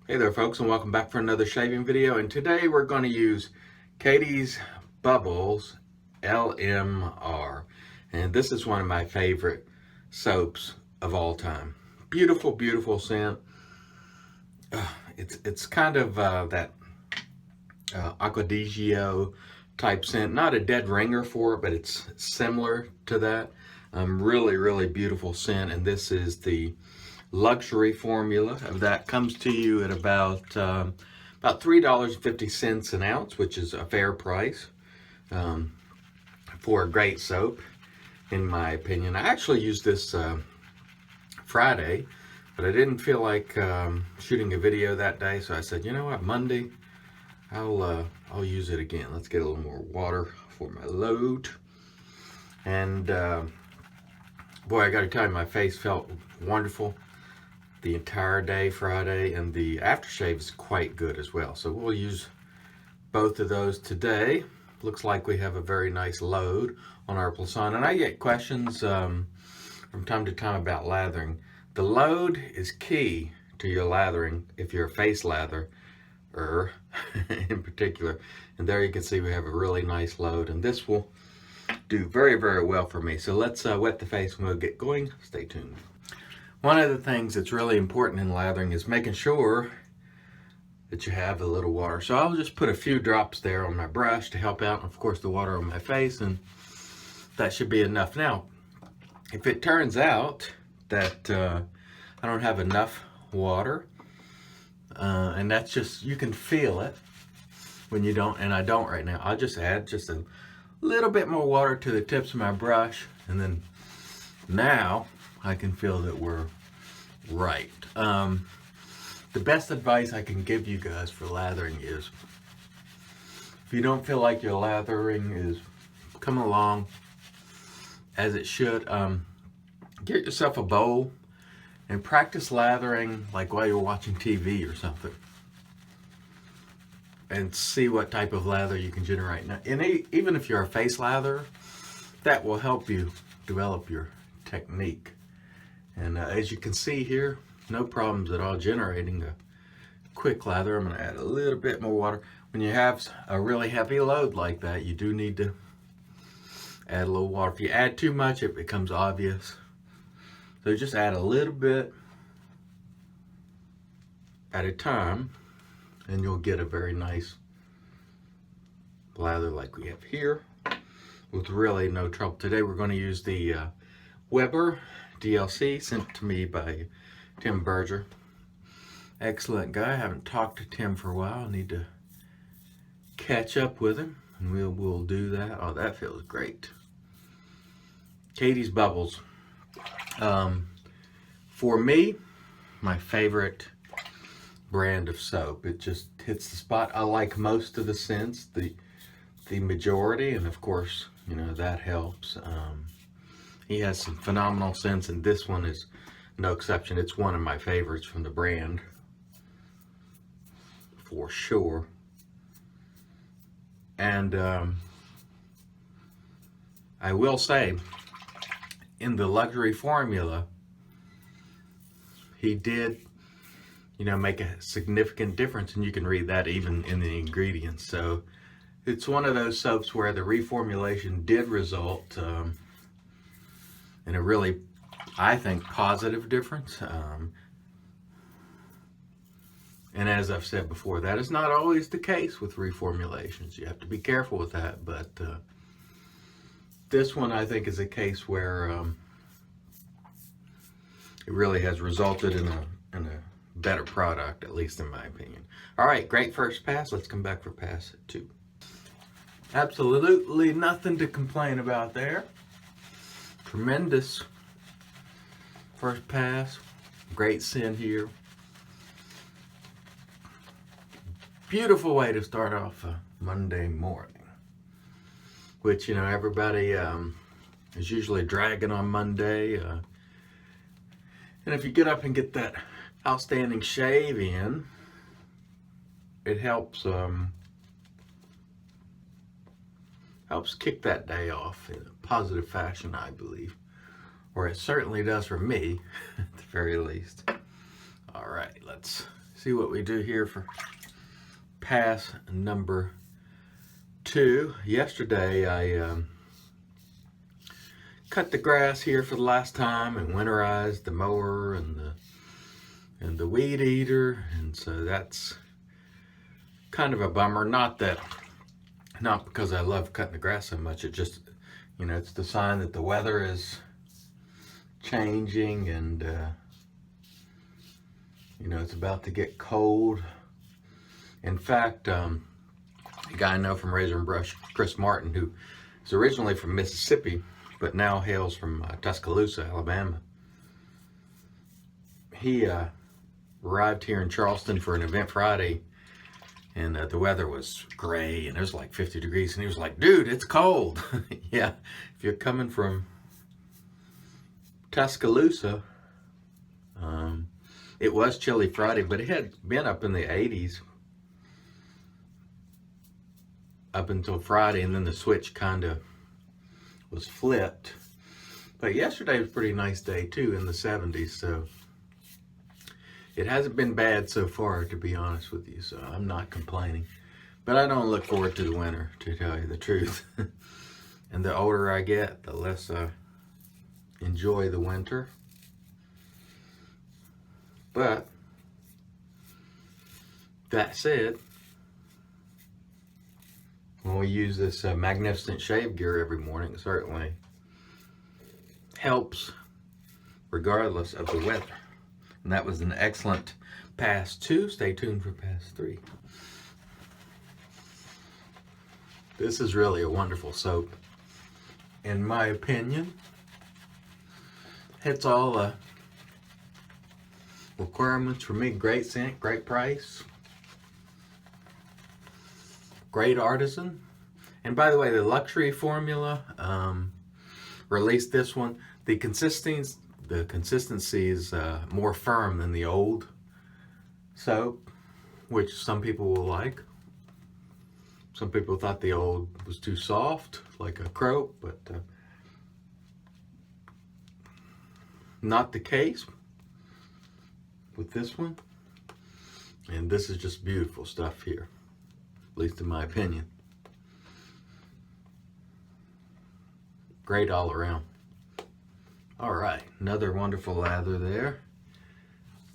Hey there folks, and welcome back for another shaving video. And today we're going to use Catie's Bubbles LMR. And this is one of my favorite soaps of all time. Beautiful, beautiful scent. It's kind of that Acquadigio type scent. Not a dead ringer for it, but it's similar to that. Really, really beautiful scent. And this is the luxury formula of that. Comes to you at about $3.50 an ounce, which is a fair price for a great soap, in my opinion. I actually used this Friday, but I didn't feel like shooting a video that day, so I said, you know what, Monday I'll use it again. Let's get a little more water for my load. And boy, I gotta tell you, my face felt wonderful the entire day Friday, and the aftershave is quite good as well. So we'll use both of those today. Looks like we have a very nice load on our Plisson, and I get questions from time to time about lathering. The load is key to your lathering if you're a face lather in particular. And there you can see we have a really nice load, and this will do very, very well for me. So let's wet the face and we'll get going. Stay tuned. One of the things that's really important in lathering is making sure that you have a little water. So I'll just put a few drops there on my brush to help out, and of course the water on my face, and that should be enough. Now, if it turns out that I don't have enough water, and that's just, you can feel it when you don't, and I don't right now, I'll just add just a little bit more water to the tips of my brush, and then now I can feel that we're right. The best advice I can give you guys for lathering is, if you don't feel like your lathering is coming along as it should, get yourself a bowl and practice lathering like while you're watching TV or something, and see what type of lather you can generate. Now, and even if you're a face lather, that will help you develop your technique. And as you can see here, no problems at all generating a quick lather. I'm going to add a little bit more water. When you have a really heavy load like that, you do need to add a little water. If you add too much, it becomes obvious. So just add a little bit at a time, and you'll get a very nice lather like we have here with really no trouble. Today we're going to use the Weber DLC sent to me by Tim Berger. Excellent guy. I haven't talked to Tim for a while. I need to catch up with him, and we'll do that. Oh, that feels great. Catie's Bubbles. For me, my favorite brand of soap. It just hits the spot. I like most of the scents, the majority, and of course, you know, that helps. He has some phenomenal scents, and this one is no exception. It's one of my favorites from the brand, for sure. And I will say, in the luxury formula, he did, you know, make a significant difference, and you can read that even in the ingredients. So it's one of those soaps where the reformulation did result in a really, I think, positive difference. And as I've said before, that is not always the case with reformulations. You have to be careful with that. But this one, I think, is a case where it really has resulted in a better product, at least in my opinion. All right, great first pass. Let's come back for pass 2. Absolutely nothing to complain about there. Tremendous first pass. Great scent here. Beautiful way to start off a Monday morning, which, you know, everybody is usually dragging on Monday. And if you get up and get that outstanding shave in, it helps kick that day off in a positive fashion, I believe. Or it certainly does for me, at the very least. All right, let's see what we do here for pass number 2. Yesterday I cut the grass here for the last time and winterized the mower and the weed eater, and so that's kind of a bummer. Not because I love cutting the grass so much. It just, you know, it's the sign that the weather is changing, and you know, it's about to get cold. In fact, a guy I know from Razor and Brush, Chris Martin, who is originally from Mississippi but now hails from Tuscaloosa, Alabama. He arrived here in Charleston for an event Friday, and the weather was gray and it was like 50 degrees, and he was like, dude, it's cold. Yeah, if you're coming from Tuscaloosa, it was chilly Friday, but it had been up in the 80s up until Friday, and then the switch kind of was flipped. But yesterday was a pretty nice day too, in the 70s, so it hasn't been bad so far, to be honest with you, so I'm not complaining. But I don't look forward to the winter, to tell you the truth. And the older I get, the less I enjoy the winter. But that said, when we use this magnificent shave gear every morning, it certainly helps regardless of the weather. And that was an excellent pass 2. Stay tuned for pass 3. This is really a wonderful soap, in my opinion. Hits all the requirements for me. Great scent, great price, great artisan. And by the way, the luxury formula released this one. The consistency is more firm than the old soap, which some people will like. Some people thought the old was too soft, like a croak, but not the case with this one. And this is just beautiful stuff here, at least in my opinion. Great all around. All right, another wonderful lather there.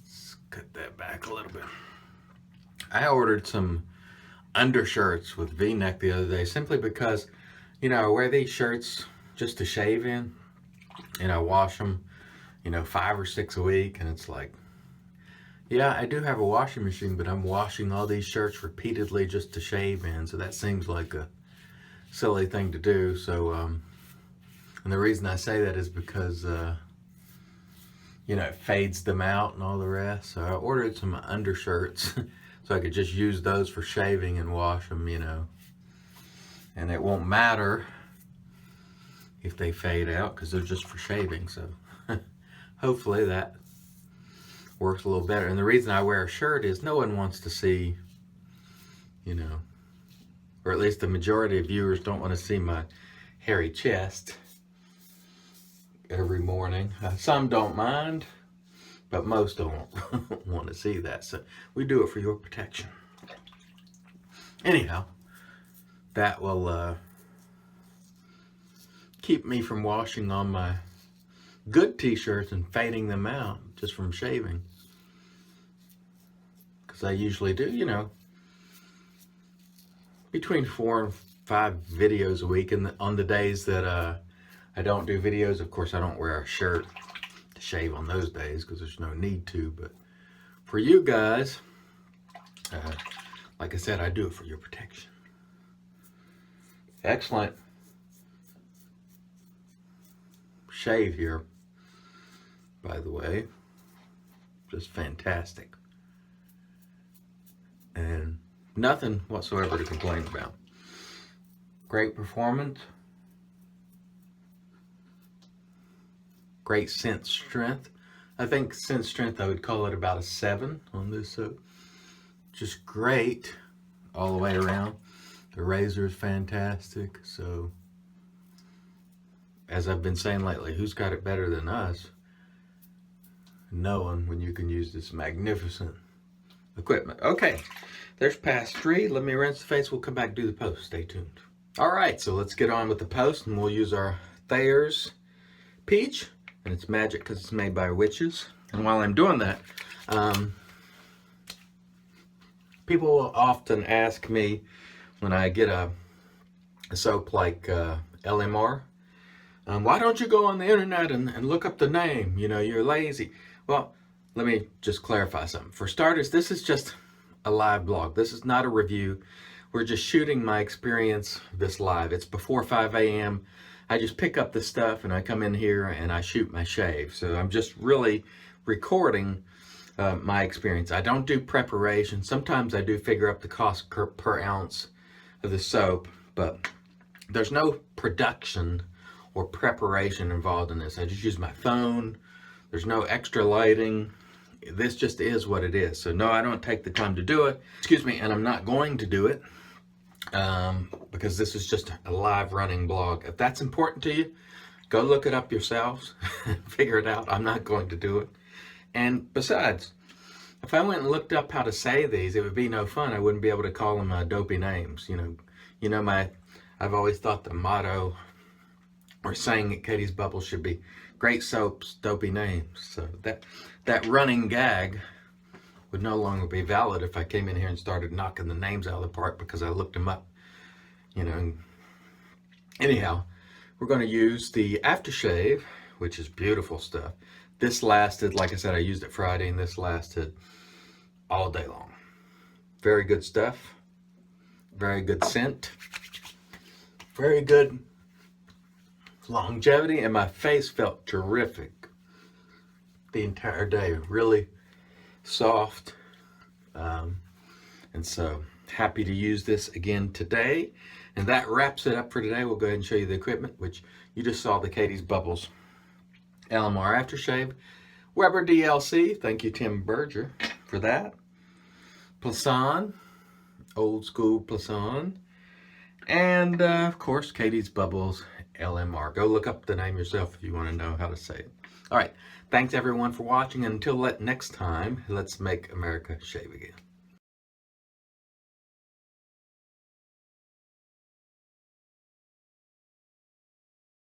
Let's cut that back a little bit. I ordered some undershirts with V-neck the other day, simply because, you know, I wear these shirts just to shave in, and I wash them, you know, 5 or 6 a week, and it's like, yeah, I do have a washing machine, but I'm washing all these shirts repeatedly just to shave in, so that seems like a silly thing to do. So, and the reason I say that is because, you know, it fades them out and all the rest. So I ordered some undershirts so I could just use those for shaving and wash them, you know. And it won't matter if they fade out, because they're just for shaving. So hopefully that works a little better. And the reason I wear a shirt is no one wants to see, you know, or at least the majority of viewers don't want to see my hairy chest every morning. Some don't mind, but most don't want to see that. So we do it for your protection. Anyhow, that will keep me from washing on my good t-shirts and fading them out just from shaving. Because I usually do, you know, between 4 and 5 videos a week. And on the days that I don't do videos, of course, I don't wear a shirt to shave on those days because there's no need to. But for you guys, like I said, I do it for your protection. Excellent shave here, by the way. Just fantastic. And nothing whatsoever to complain about. Great performance. Great scent strength. I think scent strength, I would call it about a 7 on this soap. Just great all the way around. The razor is fantastic. So, as I've been saying lately, who's got it better than us? No one, when you can use this magnificent equipment. Okay, there's past 3. Let me rinse the face. We'll come back and do the post. Stay tuned. All right, so let's get on with the post, and we'll use our Thayer's Peach, and it's magic because it's made by witches. And while I'm doing that, people will often ask me when I get a soap like LMR, why don't you go on the internet and look up the name? You know, you're lazy. Well, let me just clarify something. For starters, this is just a live blog. This is not a review. We're just shooting my experience this live. It's before 5 a.m. I just pick up the stuff and I come in here and I shoot my shave. So I'm just really recording my experience. I don't do preparation. Sometimes I do figure up the cost per ounce of the soap, but there's no production or preparation involved in this. I just use my phone. There's no extra lighting. This just is what it is. So no, I don't take the time to do it. Excuse me, and I'm not going to do it because this is just a live running blog. If that's important to you, go look it up yourselves. Figure it out. I'm not going to do it. And besides, if I went and looked up how to say these, it would be no fun. I wouldn't be able to call them dopey names. I've always thought the motto or saying at Catie's Bubbles should be great soaps, dopey names. So that running gag would no longer be valid if I came in here and started knocking the names out of the park because I looked them up. Anyhow, we're going to use the aftershave, which is beautiful stuff. This lasted, like I said, I used it Friday, and this lasted all day long. Very good stuff. Very good scent. Very good longevity, and my face felt terrific the entire day. Really soft. And so happy to use this again today. And that wraps it up for today. We'll go ahead and show you the equipment, which you just saw, the Catie's Bubbles LMR aftershave. Weber DLC, thank you Tim Berger for that. Plisson, old school Plisson. And of course, Catie's Bubbles LMR. Go look up the name yourself if you want to know how to say it. All right, thanks everyone for watching. And until next time, let's make America shave again.